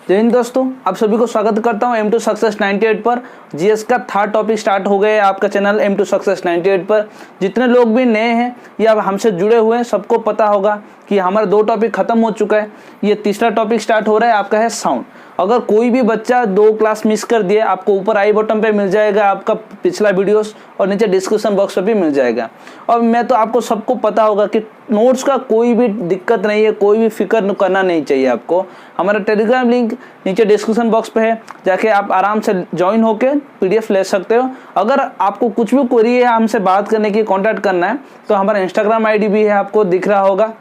जय हिंद दोस्तों, आप सभी को स्वागत करता हूं M2 सक्सेस 98 पर। जीएस का थर्ड टॉपिक स्टार्ट हो गया है आपका चैनल M2 सक्सेस 98 पर। जितने लोग भी नए हैं या हमसे जुड़े हुए हैं सबको पता होगा कि हमारा 2 टॉपिक खत्म हो चुका है। ये तीसरा टॉपिक स्टार्ट हो रहा है, आपका है साउंड। अगर कोई भी बच्चा 2 क्लास मिस कर दिए, आपको ऊपर आई बटन पे मिल जाएगा आपका पिछला वीडियोस और नीचे डिस्क्रिप्शन बॉक्स पे भी मिल जाएगा। और मैं तो आपको सबको पता होगा कि नोट्स का कोई भी दिक्कत नहीं है, कोई भी फिक्र करना नहीं चाहिए आपको। हमारा टेलीग्राम लिंक नीचे डिस्क्रिप्शन बॉक्स पे है, जाके आप आराम से ज्वाइन होके पीडीएफ ले सकते हो। अगर आपको कुछ भी क्वेरी है, हमसे बात करने की, कांटेक्ट करना है, तो हमारा इंस्टाग्राम आईडी भी है, आपको दिख रहा होगा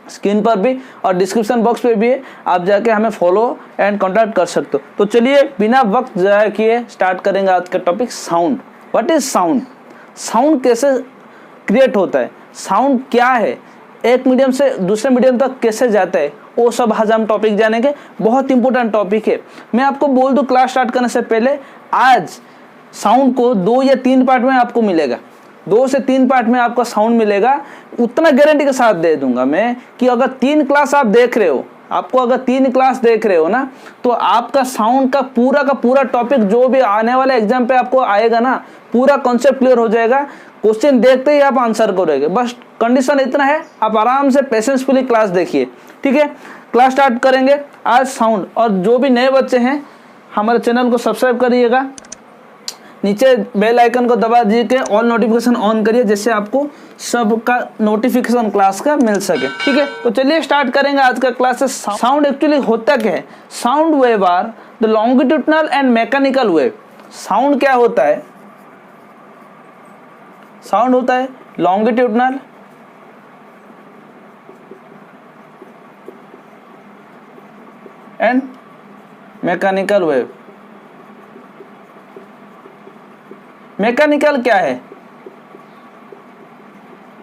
स्क्रीन पर भी और डिस्क्रिप्शन बॉक्स पे भी है। आप जाके हमें फॉलो एंड कांटेक्ट कर सकते हो। तो चलिए बिना वक्त ज़ाया किए स्टार्ट करेंगे आज का topic sound. What is sound? Sound कैसे क्रिएट होता है, साउंड क्या है, एक मीडियम से दूसरे मीडियम तक कैसे जाता है, वो सब आज हम टॉपिक जानेंगे। बहुत इंपॉर्टेंट टॉपिक है। मैं आपको बोल दूं क्लास स्टार्ट करने से पहले, आज साउंड को 2 या 3 पार्ट में आपको मिलेगा। 2 से 3 पार्ट में आपका साउंड मिलेगा। उतना गारंटी के साथ दे दूंगा मैं कि अगर 3 क्लास आप देख रहे हो, आपको अगर 3 क्लास देख रहे हो ना, तो आपका साउंड का पूरा टॉपिक जो भी आने वाले एग्जाम पे आपको आएगा ना, पूरा कॉन्सेप्ट क्लियर हो जाएगा। क्वेश्चन देखते ही आप आंसर करोगे। बस कंडीशन इतना है, आप आराम से पेशेंसफुली क्लास देखिए, ठीक है। क्लास स्टार्ट करेंगे आज साउंड। और जो भी नए बच्चे हैं हमारे चैनल को सब्सक्राइब करिएगा, नीचे बेल आइकन को दबा दीजिए, ऑल नोटिफिकेशन ऑन करिए, जिससे आपको सबका नोटिफिकेशन क्लास का मिल सके, ठीक है। तो चलिए स्टार्ट करेंगे आज का क्लास से। साउंड एक्चुअली होता क्या है? Sound wave are the longitudinal and mechanical wave. Sound क्या होता है? साउंड होता है longitudinal and mechanical wave. Mechanical क्या है?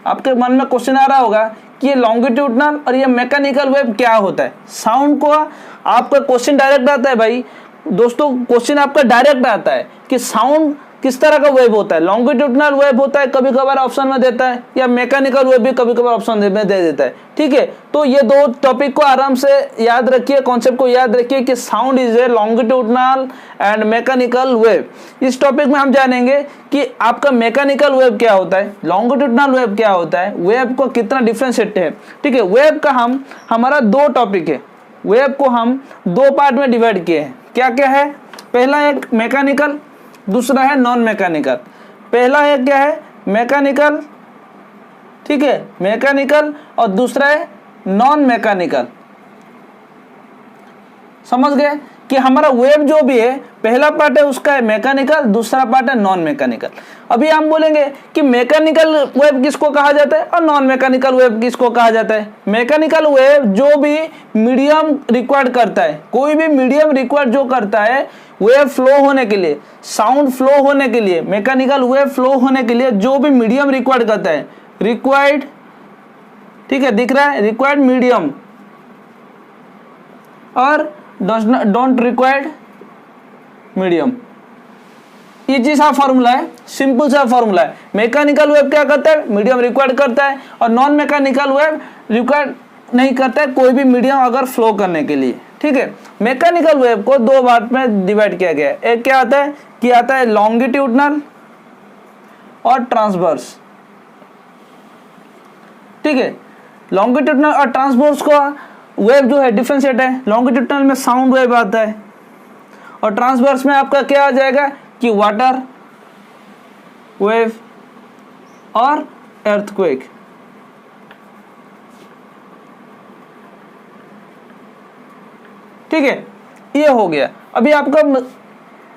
आपके मन में क्वेश्चन आ रहा होगा कि ये लॉन्गिट्यूडनल और ये मैकेनिकल वेव क्या होता है। साउंड को आपका क्वेश्चन डायरेक्ट आता है भाई दोस्तों, क्वेश्चन आपका डायरेक्ट आता है कि साउंड किस तरह का वेव होता है। लॉन्गिट्यूडनल वेव होता है, कभी कभार ऑप्शन में देता है, या मैकेनिकल वेव भी कभी कभार ऑप्शन में दे देता है, ठीक है। तो ये 2 टॉपिक को आराम से याद रखिए, कॉन्सेप्ट को याद रखिए कि sound is a longitudinal and mechanical wave. इस टॉपिक में हम जानेंगे कि आपका मैकेनिकल वेव क्या होता है, लॉन्गिट्यूडनल वेव क्या होता है, वेव को कितना डिफ्रेंशिएट है, ठीक है। वेव का हमारा 2 टॉपिक है। वेव को हम 2 पार्ट में डिवाइड किए हैं। क्या क्या है? पहला एक मैकेनिकल, दूसरा है नॉन मैकेनिकल। पहला है क्या है? मैकेनिकल, ठीक है, मैकेनिकल, और दूसरा है नॉन मैकेनिकल। समझ गए कि हमारा वेव जो भी है, पहला पार्ट है उसका है मैकेनिकल, दूसरा पार्ट है नॉन मैकेनिकल। अभी हम बोलेंगे कि मैकेनिकल वेव किसको कहा जाता है और नॉन मैकेनिकल वेव किसको कहा जाता है। मैकेनिकल वेव जो भी मीडियम रिक्वायर्ड करता है, कोई भी मीडियम रिक्वायर्ड जो करता है वेव फ्लो होने के लिए, साउंड फ्लो होने के लिए, मैकेनिकल वेव फ्लो होने के लिए जो भी मीडियम रिक्वायर्ड करता है, रिक्वायर्ड, ठीक है, दिख रहा है, रिक्वायर्ड मीडियम और डोंट रिक्वायर्ड मीडियम। इजी सा फॉर्मूला है, सिंपल सा फॉर्मूला है। मैकेनिकल वेव क्या करता है? मीडियम रिक्वायर्ड करता है, और नॉन मैकेनिकल वेव रिक्वायर्ड नहीं करता है कोई भी मीडियम अगर फ्लो करने के लिए, ठीक है। मैकेनिकल वेव को 2 पार्ट में डिवाइड किया गया है। एक क्या आता है कि आता है लॉन्गिट्यूडनल और ट्रांसवर्स, ठीक है। लॉन्गिट्यूडनल और ट्रांसवर्स को वेव जो है डिफरेंशिएट है। लॉन्गिट्यूडनल में साउंड वेव आता है और ट्रांसवर्स में आपका क्या आ जाएगा कि वाटर वेव और अर्थक्वेक, ठीक है। ये हो गया। अभी आपका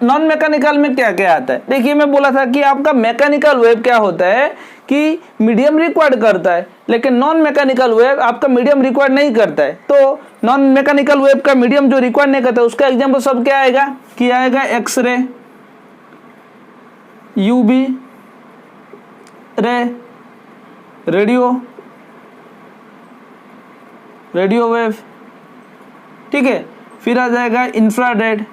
नॉन मैकेनिकल में क्या क्या आता है? देखिए मैं बोला था कि आपका मैकेनिकल वेव क्या होता है कि मीडियम रिक्वायर्ड करता है, लेकिन नॉन मैकेनिकल वेव आपका मीडियम रिक्वायर्ड नहीं करता है। तो नॉन मैकेनिकल वेव का मीडियम जो रिक्वायर्ड नहीं करता है उसका एग्जांपल सब क्या आएगा कि आएगा X ray, UV ray, radio wave, ठीक है। फिर आ जाएगा इंफ्रारेड,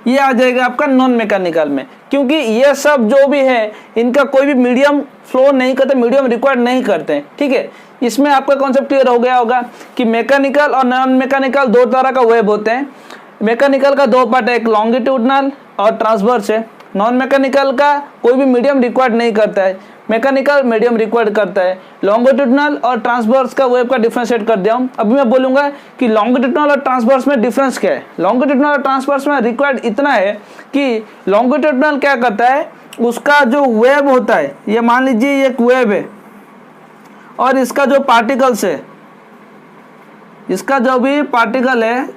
ये आ जाएगा आपका नॉन मैकेनिकल में, क्योंकि ये सब जो भी है इनका कोई भी मीडियम फ्लो नहीं करते, मीडियम रिक्वायर्ड नहीं करते। ठीक है, इसमें आपका कॉन्सेप्ट क्लियर हो गया होगा कि मैकेनिकल और नॉन मैकेनिकल दो तरह का वेब होते हैं। मैकेनिकल का दो पार्ट है, एक लॉन्गिट्यूडनल और ट्रांसवर्स है। नॉन मैकेनिकल का कोई भी मीडियम रिक्वायर्ड नहीं करता है, मैकेनिकल मीडियम रिक्वायर्ड करता है। लॉन्गिट्यूडनल और ट्रांसवर्स का वेब का डिफरेंशिएट कर दिया हूँ। अभी मैं बोलूँगा कि लॉन्गिट्यूडनल और ट्रांसवर्स में डिफरेंस क्या है। लॉन्गिट्यूडनल और ट्रांसवर्स में रिक्वायर्ड इतना है कि लॉन्गिट्यूडनल क्या करता है, उसका जो वेब होता है, ये मान लीजिए ये एक वेब है और इसका जो पार्टिकल्स है, इसका जो भी पार्टिकल है,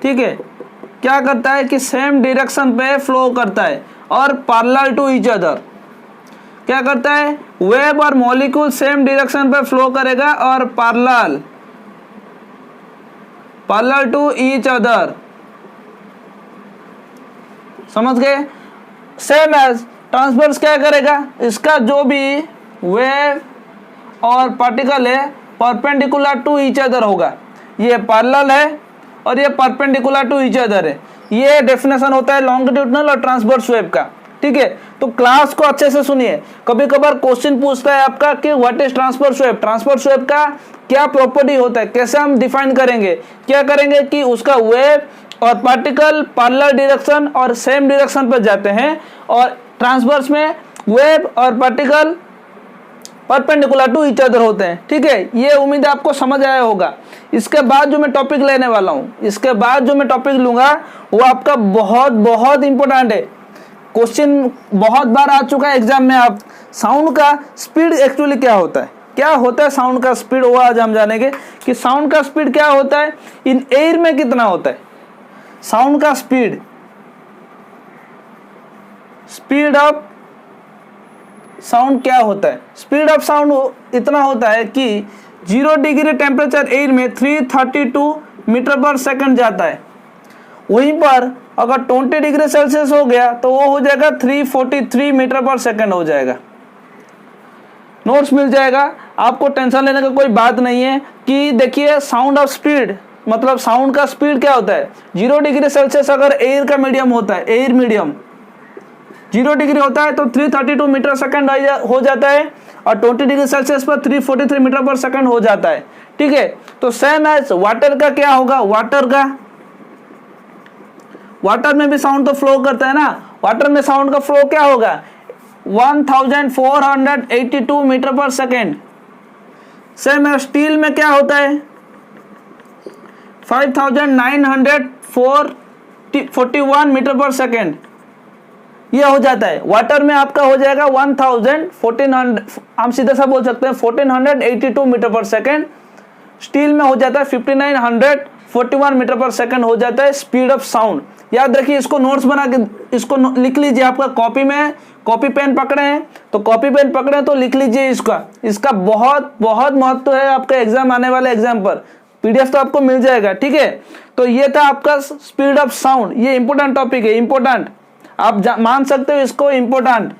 ठीक है, क्या करता है कि सेम डायरेक्शन पे फ्लो करता है और पैरेलल टू ईच अदर। क्या करता है, वेब और मॉलिक्यूल सेम डायरेक्शन पे फ्लो करेगा और पैरेलल टू ईच अदर। समझ गए? सेम एज ट्रांसवर्स क्या करेगा, इसका जो भी वेब और पार्टिकल है परपेंडिकुलर टू ईच अदर होगा। ये पैरेलल है और ये परपेंडिकुलर टू ईच अदर है। ये डेफिनेशन होता है लॉन्गिट्यूडनल और ट्रांसवर्स वेब का। ठीक है, तो क्लास को अच्छे से सुनिए। कभी कभार क्वेश्चन पूछता है आपका कि what is transverse web, transverse web का क्या प्रॉपर्टी होता है, कैसे हम डिफाइन करेंगे। क्या करेंगे कि उसका वेब और पार्टिकल पैरेलल डायरेक्शन और सेम डायरेक्शन पर जाते हैं, और ट्रांसवर्स में वेब और particle perpendicular to each other होते हैं। ठीक है, ये उम्मीद है आपको समझ आया होगा। इसके बाद जो मैं टॉपिक लेने वाला हूँ, इसके बाद जो मैं टॉपिक लूंगा वो आपका बहुत बहुत इंपॉर्टेंट है। क्वेश्चन बहुत बार आ चुका है एग्जाम में। आप साउंड का स्पीड एक्चुअली क्या होता है, क्या होता है साउंड का स्पीड, वो आज हम जानेंगे कि साउंड का स्पीड क्या होता है, इन एयर में कितना होता है। साउंड का स्पीड ऑफ साउंड क्या होता है, स्पीड ऑफ साउंड इतना होता है कि 0 डिग्री टेम्परेचर एयर में 332 मीटर पर सेकंड जाता है। वहीं पर अगर 20 डिग्री सेल्सियस हो गया तो वो हो जाएगा 343 मीटर पर सेकंड हो जाएगा। नोट्स मिल जाएगा, आपको टेंशन लेने का कोई बात नहीं है। कि देखिए साउंड ऑफ स्पीड मतलब साउंड का स्पीड क्या होता है, 0 डिग्री सेल्सियस अगर एयर का मीडियम होता है, एयर मीडियम 0 डिग्री होता है तो 332 मीटर सेकंड हो जाता है, और 20 डिग्री सेल्सियस पर 343 मीटर पर सेकंड हो जाता है। ठीक है, तो सेम एज वाटर का क्या होगा, वाटर में भी साउंड तो फ्लो करता है ना। वाटर में साउंड का फ्लो क्या होगा, 1482 मीटर पर सेकेंड। सेम है स्टील में क्या होता है, 5941 मीटर पर सेकेंड ये हो जाता है। वाटर में आपका हो जाएगा 1400, हम सीधा सा बोल सकते हैं 1482 मीटर पर सेकेंड। स्टील में हो जाता है 5941 मीटर पर सेकंड हो जाता है स्पीड ऑफ साउंड। याद रखिए, इसको नोट्स बना के इसको लिख लीजिए। आपका कॉपी में कॉपी पेन पकड़े हैं तो कॉपी पेन पकड़े तो लिख लीजिए इसका बहुत बहुत महत्व है आपका एग्जाम, आने वाले एग्जाम पर। पीडीएफ तो आपको मिल जाएगा। ठीक है, तो ये था आपका स्पीड ऑफ साउंड। ये इंपॉर्टेंट टॉपिक है, इंपॉर्टेंट, आप मान सकते हो इसको इंपॉर्टेंट।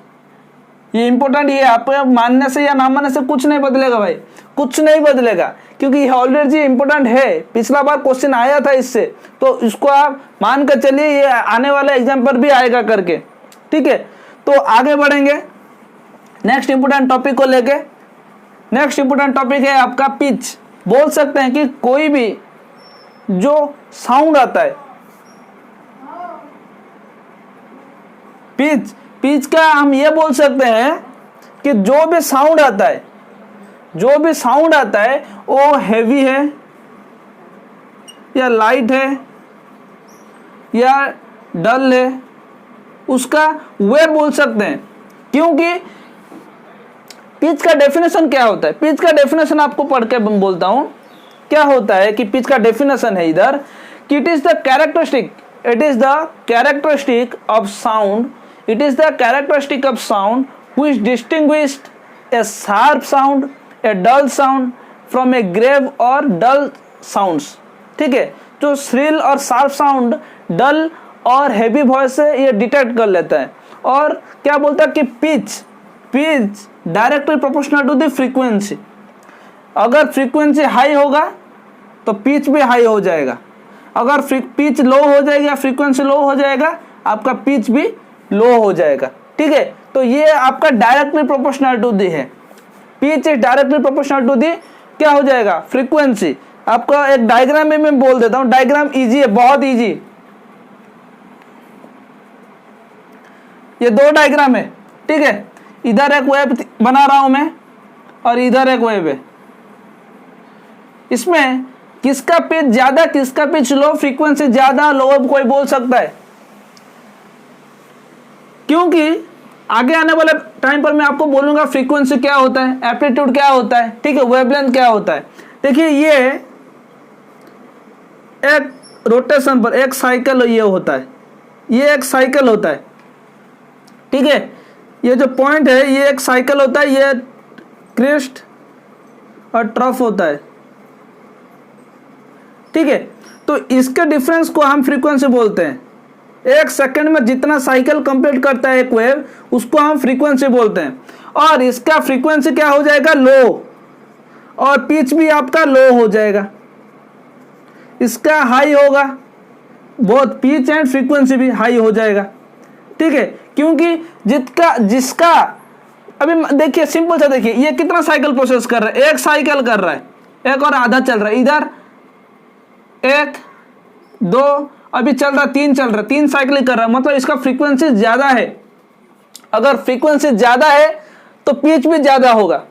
ये इंपॉर्टेंट, ये आप मानने से या ना मानने से कुछ नहीं बदलेगा भाई, कुछ नहीं बदलेगा, क्योंकि ये ऑलरेडी इंपॉर्टेंट है। पिछला बार क्वेश्चन आया था इससे, तो इसको आप मान कर चलिए, ये आने वाले एग्जाम पर भी आएगा करके। ठीक है, तो आगे बढ़ेंगे नेक्स्ट इंपॉर्टेंट टॉपिक को लेके। नेक्स्ट इंपॉर्टेंट टॉपिक है आपका पिच। बोल सकते हैं कि कोई भी जो साउंड आता है, पिच का हम ये बोल सकते हैं कि जो भी साउंड आता है वो हैवी है या लाइट है या डल है, उसका वे बोल सकते हैं। क्योंकि पिच का डेफिनेशन क्या होता है, पिच का डेफिनेशन आपको पढ़ के बोलता हूं। क्या होता है कि पिच का डेफिनेशन है इधर कि it is the characteristic of sound, it is the characteristic of sound which distinguished a sharp sound, a dull sound from a grave or dull sounds। ठीक है, जो श्रिल और शार्प साउंड डल और heavy voice से ये detect कर लेता है। और क्या बोलता है कि pitch directly proportional to the frequency. अगर फ्रीक्वेंसी हाई होगा तो पिच भी हाई हो जाएगा, अगर पिच लो हो जाएगी या फ्रीक्वेंसी लो हो जाएगा, आपका पिच भी लो हो जाएगा। ठीक है, तो ये आपका डायरेक्टली प्रोपोर्शनल टू दी है। Pitch is directly proportional to the क्या हो जाएगा, फ्रीक्वेंसी। आपका एक डायग्राम में मैं बोल देता हूं, डायग्राम इजी है, बहुत इजी। ये दो डायग्राम है, ठीक है, इधर एक वेव बना रहा हूं मैं और इधर एक वेव है। इसमें किसका पिच ज्यादा किसका पिच लो, फ्रीक्वेंसी ज्यादा लो कोई बोल सकता है, क्योंकि आगे आने वाले टाइम पर मैं आपको बोलूंगा फ्रीक्वेंसी क्या होता है, एम्पलीट्यूड क्या होता है, ठीक है, वेवलेंथ क्या होता है। देखिए ये एक रोटेशन पर एक साइकिल ये होता है, ये एक साइकिल होता है, ठीक है, ये जो पॉइंट है ये एक साइकिल होता है, ये क्रेस्ट और ट्रफ होता है, ठीक है। तो इसके डिफरेंस को हम फ्रीक्वेंसी बोलते हैं। एक सेकंड में जितना साइकिल कंप्लीट करता है एक वेव, उसको हम फ्रीक्वेंसी बोलते हैं। और इसका फ्रीक्वेंसी क्या हो जाएगा, लो, और पिच भी आपका लो हो जाएगा। इसका हाई होगा, बहुत पिच एंड फ्रीक्वेंसी भी हाई हो जाएगा, ठीक है, क्योंकि जिसका अभी देखिए सिंपल सा, देखिए ये कितना साइकिल प्रोसेस कर रहा है, एक साइकिल कर रहा है, एक और आधा चल रहा है, इधर एक दो अभी चल रहा, तीन चल रहा, तीन साइकिल कर रहा है, मतलब इसका फ्रीक्वेंसी ज्यादा है। अगर फ्रीक्वेंसी ज्यादा है तो पिच भी ज्यादा होगा,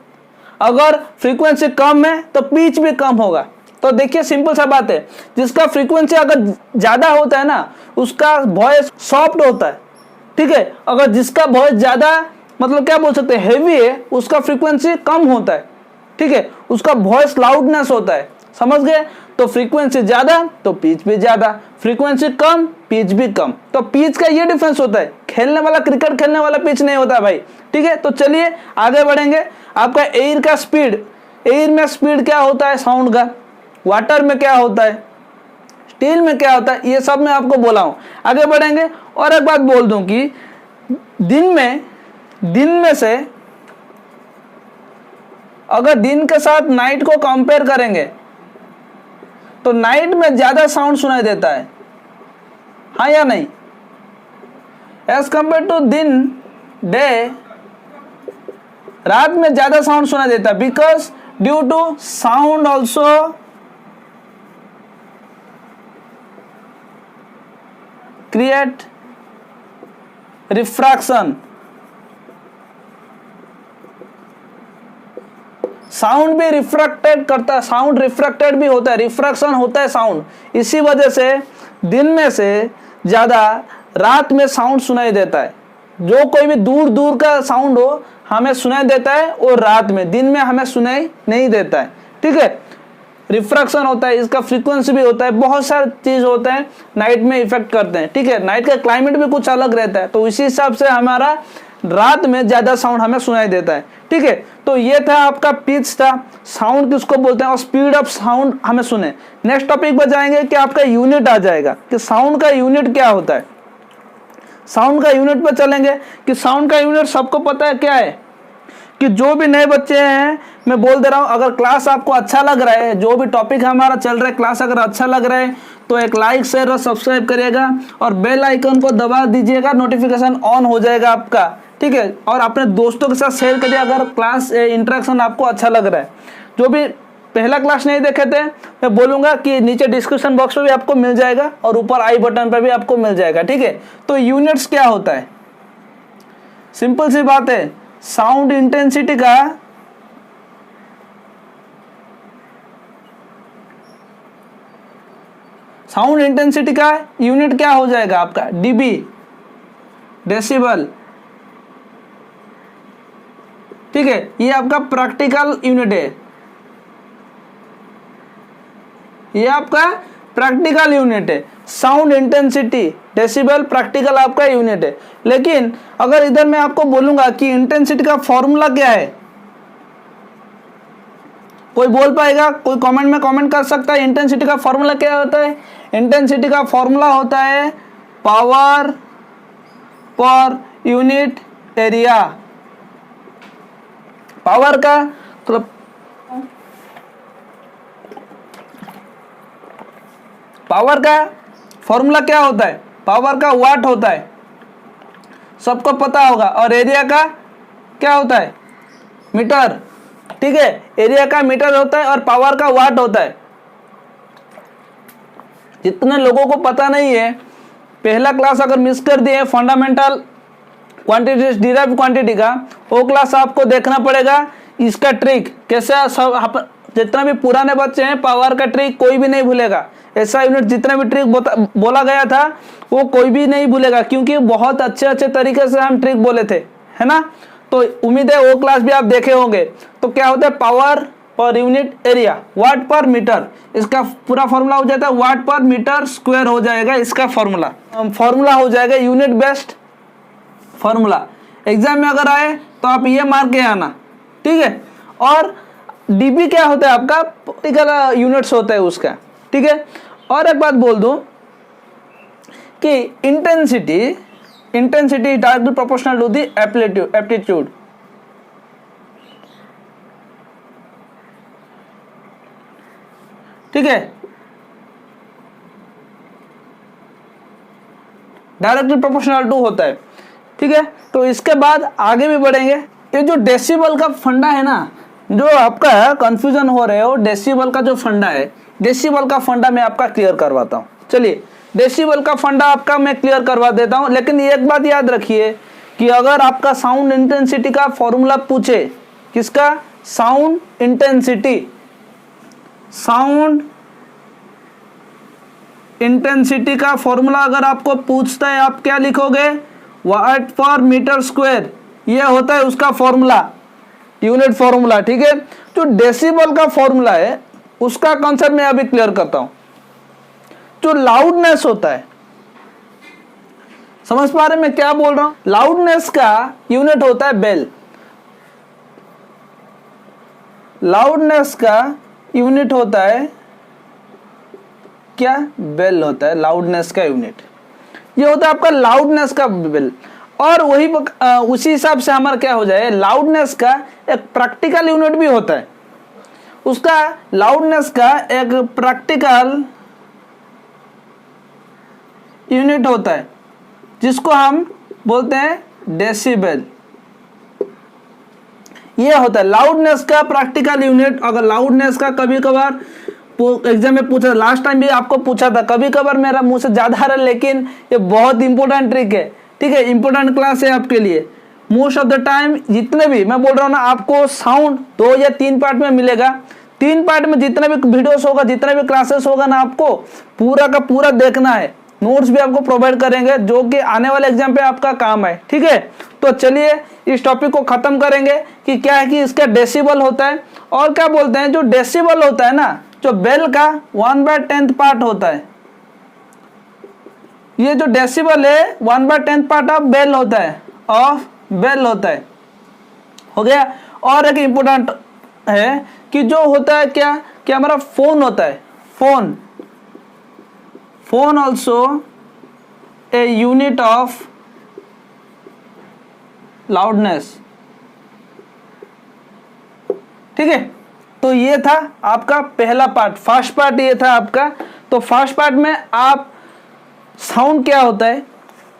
अगर फ्रीक्वेंसी कम है तो पिच भी कम होगा। तो देखिए सिंपल सा बात है, जिसका फ्रीक्वेंसी अगर ज्यादा होता है ना, उसका वॉइस सॉफ्ट होता है, ठीक है। अगर जिसका वॉइस ज्यादा मतलब क्या बोल सकते हैं, हेवी है, उसका फ्रीक्वेंसी कम होता है, ठीक है, उसका वॉइस लाउडनेस होता है, समझ गए। तो फ्रीक्वेंसी ज्यादा तो पिच भी ज्यादा, फ्रीक्वेंसी कम पिच भी कम। तो पिच का ये डिफरेंस होता है, खेलने वाला क्रिकेट खेलने वाला पिच नहीं होता भाई, ठीक है। तो चलिए आगे बढ़ेंगे। आपका एयर का स्पीड, एयर में स्पीड क्या होता है साउंड का, वाटर में क्या होता है, स्टील में क्या होता है, ये सब मैं आपको बोला हूं। आगे बढ़ेंगे। और एक बात बोल दूं कि दिन में से अगर दिन के साथ नाइट को कंपेयर करेंगे तो नाइट में ज्यादा साउंड सुनाई देता है, हाँ या नहीं, एज कंपेयर टू दिन, डे, रात में ज्यादा साउंड सुनाई देता है, because due to sound also create refraction. Sound भी रिफ्रैक्टेड करता है, साउंड रिफ्रैक्टेड भी होता है, रिफ्रैक्शन होता है साउंड। इसी वजह से दिन में से ज्यादा रात में साउंड सुनाई देता है। जो कोई भी दूर दूर का साउंड हो हमें सुनाई देता है, और रात में, दिन में हमें सुनाई नहीं देता है, ठीक है। रिफ्रैक्शन होता है, इसका फ्रीक्वेंसी भी होता है, बहुत सारे चीज होते हैं नाइट में इफेक्ट करते हैं, ठीक है। नाइट का क्लाइमेट भी कुछ अलग रहता है, तो इसी हिसाब से हमारा रात में ज्यादा साउंड हमें सुनाई देता है, ठीक है। तो ये था आपका पिच था, साउंड किसको बोलते हैं, और स्पीड ऑफ साउंड हमें सुने। नेक्स्ट टॉपिक पर जाएंगे कि आपका यूनिट आ जाएगा कि साउंड का यूनिट क्या होता है। साउंड का यूनिट पर चलेंगे कि साउंड का यूनिट सबको पता है क्या है, कि जो भी नए बच्चे हैं मैं बोल दे रहा हूं, अगर क्लास आपको अच्छा लग रहा है, जो भी टॉपिक हमारा चल रहा है क्लास अगर अच्छा लग रहा है तो एक लाइक शेयर और सब्सक्राइब करिएगा, और बेल आइकन को दबा दीजिएगा, नोटिफिकेशन ऑन हो जाएगा आपका, ठीक है। और अपने दोस्तों के साथ शेयर करिए अगर क्लास इंटरेक्शन आपको अच्छा लग रहा है। जो भी पहला क्लास नहीं देखे थे मैं बोलूंगा कि नीचे डिस्क्रिप्शन बॉक्स में भी आपको मिल जाएगा, और ऊपर आई बटन पर भी आपको मिल जाएगा, ठीक है। तो यूनिट्स क्या होता है, सिंपल सी बात है, साउंड इंटेंसिटी का यूनिट क्या हो जाएगा आपका, डीबी, डेसिबल, ठीक है। ये आपका प्रैक्टिकल यूनिट है, ये आपका प्रैक्टिकल यूनिट है। साउंड इंटेंसिटी डेसिबल प्रैक्टिकल आपका यूनिट है। लेकिन अगर इधर मैं आपको बोलूंगा कि इंटेंसिटी का फॉर्मूला क्या है, कोई बोल पाएगा, कोई कमेंट में कमेंट कर सकता है। इंटेंसिटी का फॉर्मूला क्या होता है, इंटेंसिटी का फॉर्मूला होता है power per unit area. Power का तो पावर का फॉर्मूला क्या होता है? पावर का वाट होता है, सबको पता होगा। और एरिया का क्या होता है? मीटर। ठीक है, एरिया का मीटर होता है और पावर का वाट होता है। जितने लोगों को पता नहीं है, पहला क्लास अगर मिस कर दिए फंडामेंटल क्वांटिटी डिराइव क्वांटिटी का, वो क्लास आपको देखना पड़ेगा। इसका ट्रिक कैसे, सब जितना भी पुराने बच्चे हैं पावर का ट्रिक कोई भी नहीं भूलेगा। ऐसा यूनिट जितना भी ट्रिक बोला गया था वो कोई भी नहीं भूलेगा, क्योंकि बहुत अच्छे तरीके से हम ट्रिक बोले थे, है ना। तो उम्मीद है वो क्लास भी आप देखे होंगे। तो क्या होता है? पावर पर यूनिट एरिया, वाट पर मीटर, इसका पूरा फॉर्मूला हो जाता है वाट पर मीटर स्क्वायर हो जाएगा। इसका फॉर्मूला हो जाएगा यूनिट बेस्ड फॉर्मूला। एग्जाम में अगर आए तो आप ये मार के आना, ठीक है। और डीबी क्या होता है? आपका प्रैक्टिकल यूनिट्स होता है उसका, ठीक है। और एक बात बोल दूं कि intensity directly proportional to the amplitude. ठीक है, डायरेक्टली प्रोपोर्शनल टू होता है, ठीक है। तो इसके बाद आगे भी बढ़ेंगे। ये जो डेसिबल का फंडा है ना, जो आपका कंफ्यूजन हो रहे हो, डेसिबल का जो फंडा है, डेसिबल का फंडा मैं आपका क्लियर करवाता हूँ। चलिए, डेसिबल का फंडा आपका मैं क्लियर करवा देता हूँ। लेकिन एक बात याद रखिए कि अगर आपका साउंड इंटेंसिटी का फॉर्मूला पूछे, किसका? साउंड इंटेंसिटी का फॉर्मूला अगर आपको पूछता है, आप क्या लिखोगे? वाट पर मीटर स्क्वायर। ये होता है उसका फॉर्मूला, यूनिट फॉर्मूला, ठीक है। जो डेसिबल का फॉर्मूला है उसका कॉन्सेप्ट मैं अभी क्लियर करता हूं। जो लाउडनेस होता है, समझ पा रहे मैं क्या बोल रहा हूं? लाउडनेस का यूनिट होता है बेल। लाउडनेस का यूनिट होता है क्या? बेल होता है लाउडनेस का यूनिट। ये होता है आपका लाउडनेस का बेल। और वही उसी हिसाब से हमारा क्या हो जाए, लाउडनेस का एक प्रैक्टिकल यूनिट भी होता है। उसका लाउडनेस का एक प्रैक्टिकल यूनिट होता है जिसको हम बोलते हैं डेसिबल। ये होता है लाउडनेस का प्रैक्टिकल यूनिट। अगर लाउडनेस का कभी कभार एग्जाम में पूछा, लास्ट टाइम भी आपको पूछा था, कभी कभार मेरा मुंह से ज्यादा आ रहा है, लेकिन ये बहुत इंपॉर्टेंट ट्रिक है, ठीक है। इंपॉर्टेंट क्लास है आपके लिए। मोस्ट ऑफ द टाइम जितने भी मैं बोल रहा हूँ ना, आपको साउंड 2 या 3 पार्ट में मिलेगा। 3 पार्ट में जितने भी वीडियोस होगा, जितने भी क्लासेस होगा ना, आपको पूरा का पूरा देखना है। नोट्स भी आपको प्रोवाइड करेंगे जो कि आने वाले एग्जाम पे आपका काम है, ठीक है। तो चलिए इस टॉपिक को खत्म करेंगे कि क्या है कि इसका डेसिबल होता है। और क्या बोलते हैं, जो डेसिबल होता है ना, जो बेल का 1/10 पार्ट होता है। ये जो डेसिबल है 1/10 पार्ट ऑफ बेल होता है, हो गया। और एक इंपॉर्टेंट है कि जो होता है क्या कि हमारा फोन होता है, phone also a unit of loudness, ठीक है। तो ये था आपका पहला पार्ट, फर्स्ट पार्ट ये था आपका। तो फर्स्ट पार्ट में आप साउंड क्या होता है,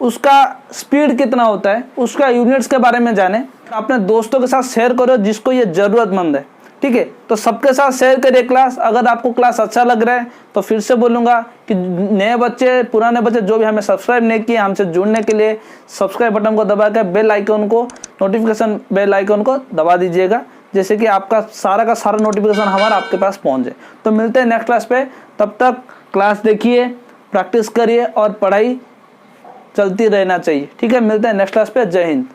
उसका स्पीड कितना होता है, उसका यूनिट्स के बारे में जाने। अपने दोस्तों के साथ शेयर करो जिसको ये जरूरतमंद है, ठीक है। तो सबके साथ शेयर करिए क्लास। अगर आपको क्लास अच्छा लग रहा है तो फिर से बोलूँगा कि नए बच्चे, पुराने बच्चे जो भी हमें सब्सक्राइब नहीं किए, हमसे जुड़ने के लिए सब्सक्राइब बटन को दबा कर बेल आइकन को, नोटिफिकेशन बेल आइकन को दबा दीजिएगा, जैसे कि आपका सारा का सारा नोटिफिकेशन हमारा आपके पास पहुँच जाए। तो मिलते हैं नेक्स्ट क्लास पे, तब तक क्लास देखिए, प्रैक्टिस करिए और पढ़ाई चलती रहना चाहिए, ठीक है। मिलते हैं नेक्स्ट क्लास पे। जय हिंद।